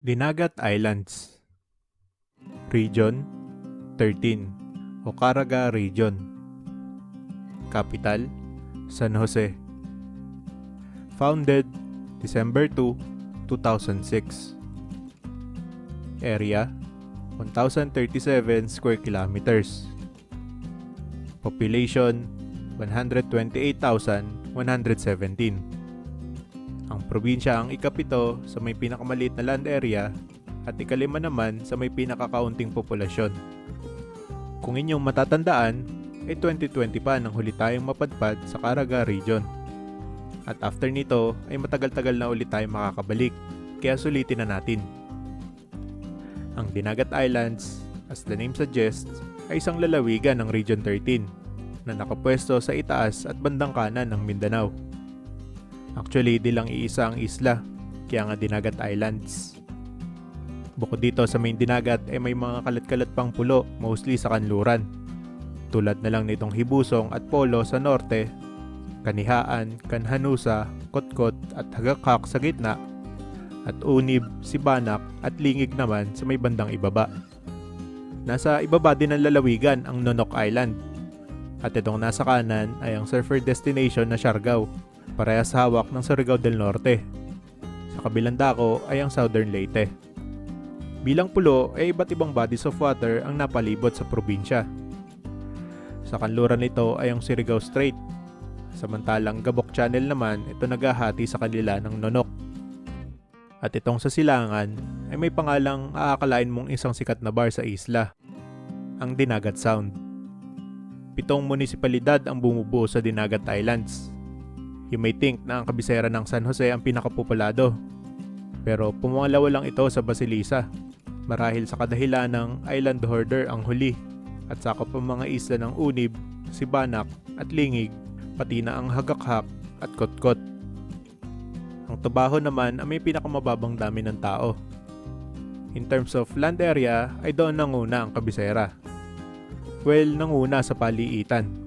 Dinagat Islands. Region 13, Okaraga Region. Capital, San Jose. Founded December 2, 2006. Area, 1,037 square kilometers. Population, 128,117. Ang probinsya ang ikapito sa may pinakamaliit na land area at ikalima naman sa may pinakakaunting populasyon. Kung inyong matatandaan, ay 2020 pa nang huli tayong mapadpad sa Caraga Region. At after nito ay matagal-tagal na ulit tayong makakabalik, kaya sulitin na natin. Ang Dinagat Islands, as the name suggests, ay isang lalawigan ng Region 13 na nakapwesto sa itaas at bandang kanan ng Mindanao. Actually, di lang iisa ang isla, kaya nga Dinagat Islands. Bukod dito sa main dinagat ay may mga kalat-kalat pang pulo, mostly sa kanluran. Tulad na lang nitong Hibusong at Polo sa norte, Kanihaan, Kanhanusa, Kotkot at Hagakhak sa gitna, at Unib, Sibanak at Lingig naman sa may bandang ibaba. Nasa ibaba din ng lalawigan ang Nonok Island. At itong nasa kanan ay ang surfer destination na Siargao, parehas hawak ng Surigao del Norte. Sa kabilang dako ay ang Southern Leyte. Bilang pulo ay iba't ibang bodies of water ang napalibot sa probinsya. Sa kanluran nito ay ang Surigao Strait. Samantalang Gabok Channel naman ito naghahati sa kanila ng Nonok. At itong sa silangan ay may pangalang aakalain mong isang sikat na bar sa isla, ang Dinagat Sound. 7 munisipalidad ang bumubuo sa Dinagat Islands. You may think na ang kabisera ng San Jose ang pinakapopulado. Pero pumangalawa lang ito sa Basilisa, marahil sa kadahilan ng island hoarder ang huli at sakop ang mga isla ng Unib, Sibanak at Lingig, pati na ang Hagakhak at Kotkot. Ang Tobaho naman ay may pinakamababang dami ng tao. In terms of land area ay doon nanguna ang kabisera. Well, nanguna sa paliitan.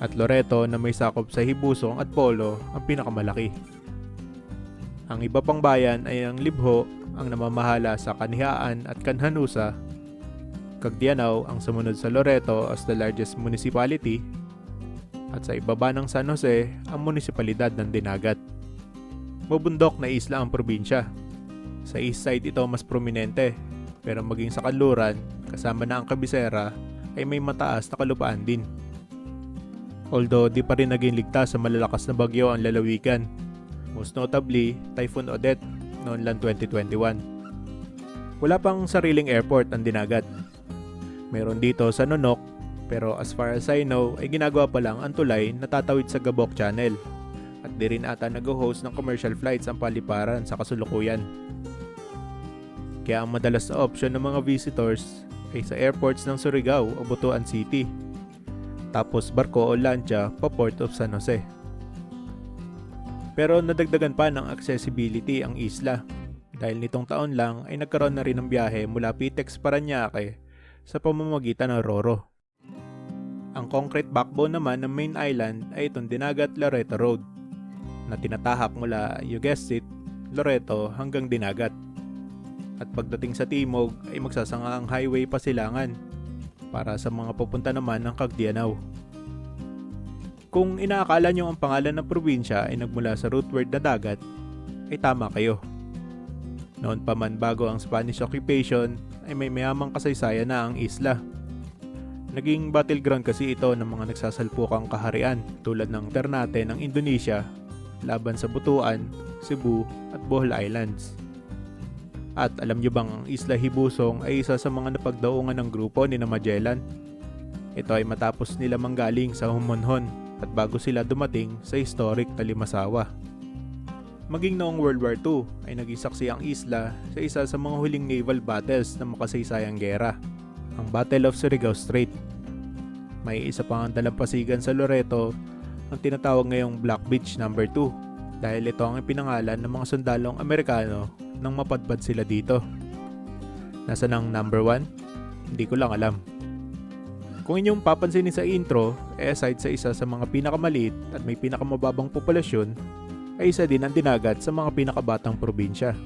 At Loreto na may sakop sa Hibusong at Polo ang pinakamalaki. Ang iba pang bayan ay ang Libho ang namamahala sa Kanihaan at Kanhanusa, Cagdianao ang sumunod sa Loreto as the largest municipality, at sa ibaba ng San Jose ang munisipalidad ng Dinagat. Mabundok na isla ang probinsya. Sa east side ito mas prominente, pero maging sa kanluran, kasama na ang kabisera, ay may mataas na kalupaan din. Although di pa rin naging ligtas sa malalakas na bagyo ang lalawigan, most notably Typhoon Odette noon lang 2021. Wala pang sariling airport ang Dinagat. Meron dito sa Nonok, pero as far as I know ay ginagawa pa lang ang tulay na tatawid sa Gabok Channel at di rin ata nag-host ng commercial flights ang paliparan sa kasulukuyan. Kaya ang madalas na option ng mga visitors ay sa airports ng Surigao o Butuan City, tapos barko o lancha pa Port of San Jose. Pero nadagdagan pa ng accessibility ang isla dahil nitong taon lang ay nagkaroon na rin ng biyahe mula Pitex, Parañaque sa pamamagitan ng Roro. Ang concrete backbone naman ng main island ay itong Dinagat Loreto Road na tinatahak mula, you guessed it, Loreto hanggang Dinagat. At pagdating sa timog ay magsasanga ang highway Pasilangan para sa mga pupunta naman ng Cagdianao. Kung inaakala nyo ang pangalan ng probinsya ay nagmula sa root word na dagat, ay tama kayo. Noon pa man bago ang Spanish occupation ay may mayamang kasaysayan na ang isla. Naging battleground kasi ito ng mga nagsasalpukang kaharian tulad ng Ternate ng Indonesia laban sa Butuan, Cebu at Bohol Islands. At alam nyo bang ang Isla Hibusong ay isa sa mga napagdaungan ng grupo ni Magellan? Ito ay matapos nila manggaling sa Humonhon at bago sila dumating sa historic na Limasawa. Maging noong World War II ay naging saksi ang isla sa isa sa mga huling naval battles na makasaysayang gera, ang Battle of Surigao Strait. May isa pang dalampasigan sa Loreto ang tinatawag ngayong Black Beach No. 2 dahil ito ang ipinangalan ng mga sundalong Amerikano nang mapadpad sila dito. Nasa ng number 1? Hindi ko lang alam. Kung inyong papansinin sa intro, aside sa isa sa mga pinakamaliit at may pinakamababang populasyon, ay isa din ang Dinagat sa mga pinakabatang probinsya.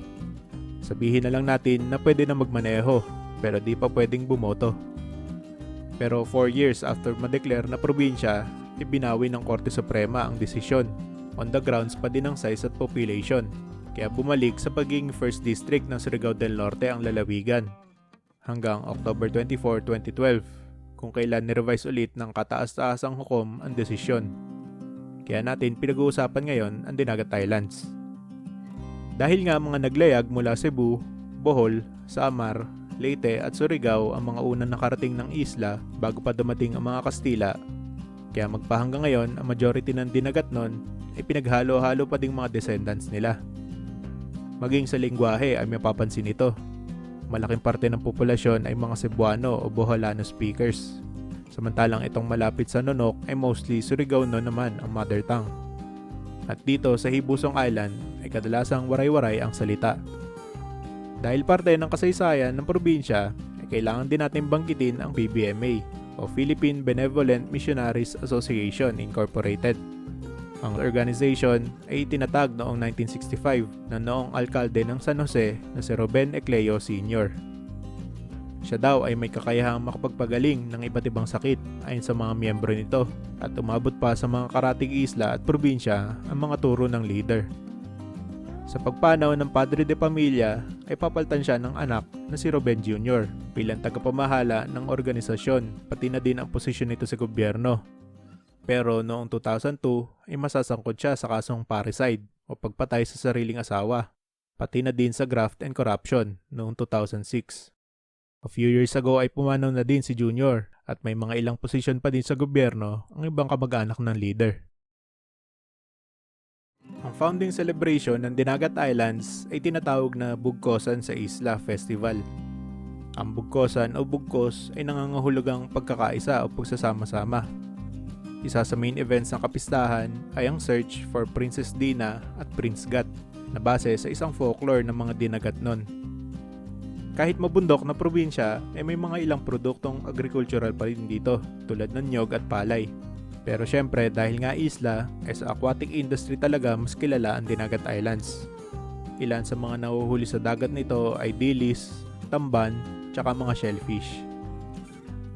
Sabihin na lang natin na pwede na magmaneho pero di pa pwedeng bumoto. Pero 4 years after ma-declare na probinsya, ibinawi ng Korte Suprema ang desisyon on the grounds pa din ng size at population. Kaya bumalik sa pagiging first district ng Surigao del Norte ang lalawigan hanggang October 24, 2012 kung kailan nirevise ulit ng kataas-taasang hukom ang desisyon. Kaya natin pinag-uusapan ngayon ang Dinagat Islands. Dahil nga mga naglayag mula Cebu, Bohol, Samar, Leyte at Surigao ang mga unang nakarating ng isla bago pa dumating ang mga Kastila, kaya magpahanggang ngayon ang majority ng dinagat nun ay pinaghalo-halo pa ding mga descendants nila. Maging sa lingwahe ay mapapansin ito. Malaking parte ng populasyon ay mga Cebuano o Boholano speakers. Samantalang itong malapit sa Nonok ay mostly Surigao naman ang mother tongue. At dito sa Hibusong Island ay kadalasang waray-waray ang salita. Dahil parte ng kasaysayan ng probinsya ay kailangan din natin banggitin ang PBMA o Philippine Benevolent Missionaries Association Incorporated. Ang organization ay itinatag noong 1965 na noong alkalde ng San Jose na si Ruben Ecleo Sr. Siya daw ay may kakayahang makapagpagaling ng iba't ibang sakit ayon sa mga miyembro nito at umabot pa sa mga karatig isla at probinsya ang mga turo ng leader. Sa pagpanaw ng Padre de Pamilya ay papalitan siya ng anak na si Ruben Jr. bilang tagapamahala ng organisasyon pati na din ang posisyon nito sa gobyerno. Pero noong 2002 ay masasangkot siya sa kasong parricide o pagpatay sa sariling asawa, pati na din sa graft and corruption noong 2006. A few years ago ay pumanaw na din si Junior at may mga ilang posisyon pa din sa gobyerno ang ibang kamag-anak ng leader. Ang founding celebration ng Dinagat Islands ay tinatawag na Bugkosan sa Isla Festival. Ang Bugkosan o Bugkos ay nangangahulugang pagkakaisa o pagsasama-sama. Isa sa main events ng kapistahan ay ang search for Princess Dina at Prince Gat na base sa isang folklore ng mga dinagat nun. Kahit mabundok na probinsya ay may mga ilang produktong agricultural pa rin dito tulad ng nyog at palay. Pero syempre dahil nga isla ay sa aquatic industry talaga mas kilala ang Dinagat Islands. Ilan sa mga nahuhuli sa dagat nito ay dilis, tamban, tsaka mga shellfish.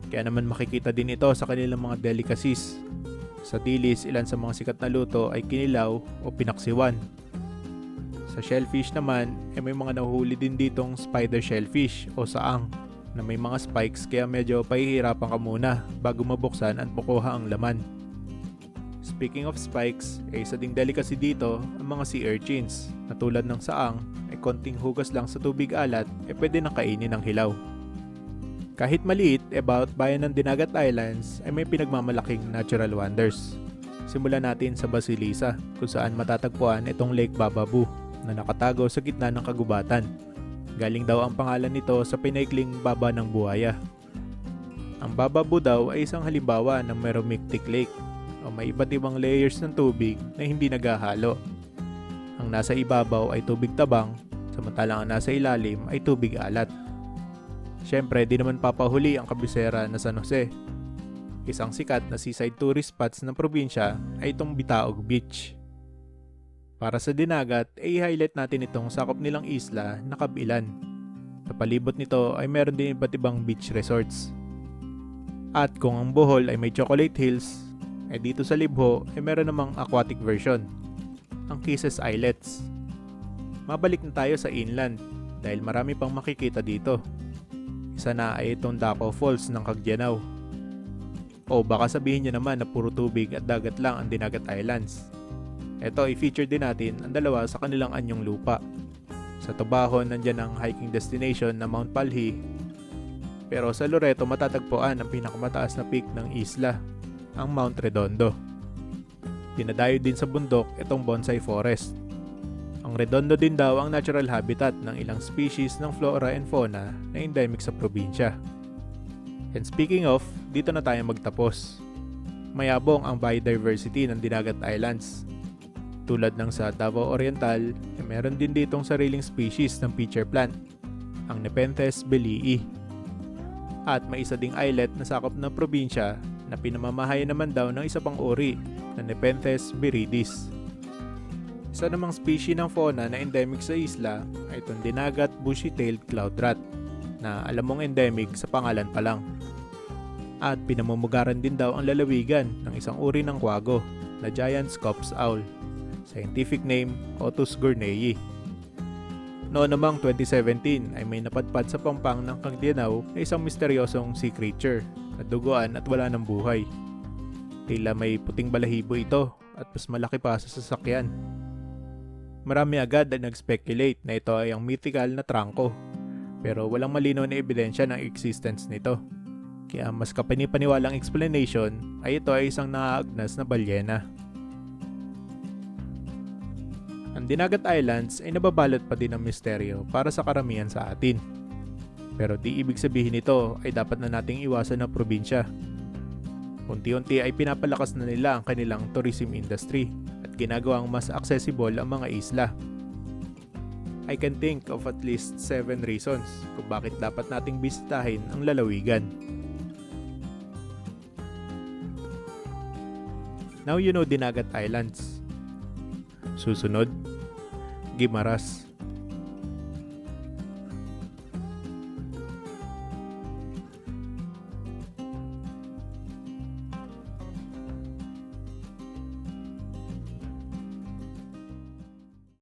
Kaya naman makikita din ito sa kanilang mga delicacies. Sa dilis, ilan sa mga sikat na luto ay kinilaw o pinaksiwan. Sa shellfish naman, ay may mga nahuhuli din ditong spider shellfish o saang na may mga spikes kaya medyo pahihirapan ka muna bago mabuksan at makuha ang laman. Speaking of spikes, ay isa ding delicacy dito ang mga sea urchins na tulad ng saang ay konting hugas lang sa tubig alat ay pwede nang kainin ng hilaw. Kahit maliit, about bayan ng Dinagat Islands ay may pinagmamalaking natural wonders. Simulan natin sa Basilisa kung saan matatagpuan itong Lake Bababu na nakatago sa gitna ng kagubatan. Galing daw ang pangalan nito sa pinaikling baba ng buhaya. Ang Bababu daw ay isang halimbawa ng meromictic lake o may iba't ibang layers ng tubig na hindi naghahalo. Ang nasa ibabaw ay tubig tabang, samantalang ang nasa ilalim ay tubig alat. Siyempre, di naman papahuli ang kabisera na San Jose. Isang sikat na seaside tourist spots ng probinsya ay itong Bitaog Beach. Para sa dinagat, ay i-highlight natin itong sakop nilang isla na Kabilan. Sa palibot nito ay meron din iba't ibang beach resorts. At kung ang Bohol ay may Chocolate Hills, ay dito sa Libho ay meron namang aquatic version, ang Kisses Islets. Mabalik na tayo sa inland dahil marami pang makikita dito. Isa na ay itong Daco Falls ng Cagdianao. O baka sabihin nyo naman na puro tubig at dagat lang ang Dinagat Islands. Ito i-feature din natin ang dalawa sa kanilang anyong lupa. Sa Tobahon nandyan ang hiking destination na Mount Palhi. Pero sa Loreto matatagpuan ang pinakamataas na peak ng isla, ang Mount Redondo. Dinadayo din sa bundok itong Bonsai Forest. Ang Redondo din daw ang natural habitat ng ilang species ng flora and fauna na endemic sa probinsya. And speaking of, dito na tayo magtapos. Mayabong ang biodiversity ng Dinagat Islands. Tulad ng sa Davao Oriental, meron din ditong sariling species ng pitcher plant, ang Nepenthes belii. At may isa ding islet na sakop ng probinsya na pinamamahayan naman daw ng isa pang uri na Nepenthes viridis. Isa namang species ng fauna na endemic sa isla ay itong dinagat bushy-tailed cloud rat na alam mong endemic sa pangalan pa lang. At pinamumugaran din daw ang lalawigan ng isang uri ng kwago na giant scops owl. Scientific name, Otus gournei. Noon namang 2017 ay may napadpad sa pampang ng Cagdianao na isang misteryosong sea creature na duguan at wala ng buhay. Tila may puting balahibo ito at mas malaki pa sa sasakyan. Marami agad ang nag-speculate na ito ay ang mythical na trangko, pero walang malinaw na ebidensya ng existence nito. Kaya mas kapanipaniwalang explanation ay ito ay isang naaagnas na balyena. Ang Dinagat Islands ay nababalot pa din ng misteryo para sa karamihan sa atin. Pero di ibig sabihin nito ay dapat na nating iwasan ang probinsya. Unti-unti ay pinapalakas na nila ang kanilang tourism industry at ginagawang mas accessible ang mga isla. I can think of at least 7 reasons kung bakit dapat nating bisitahin ang lalawigan. Now you know Dinagat Islands. Susunod, Guimaras.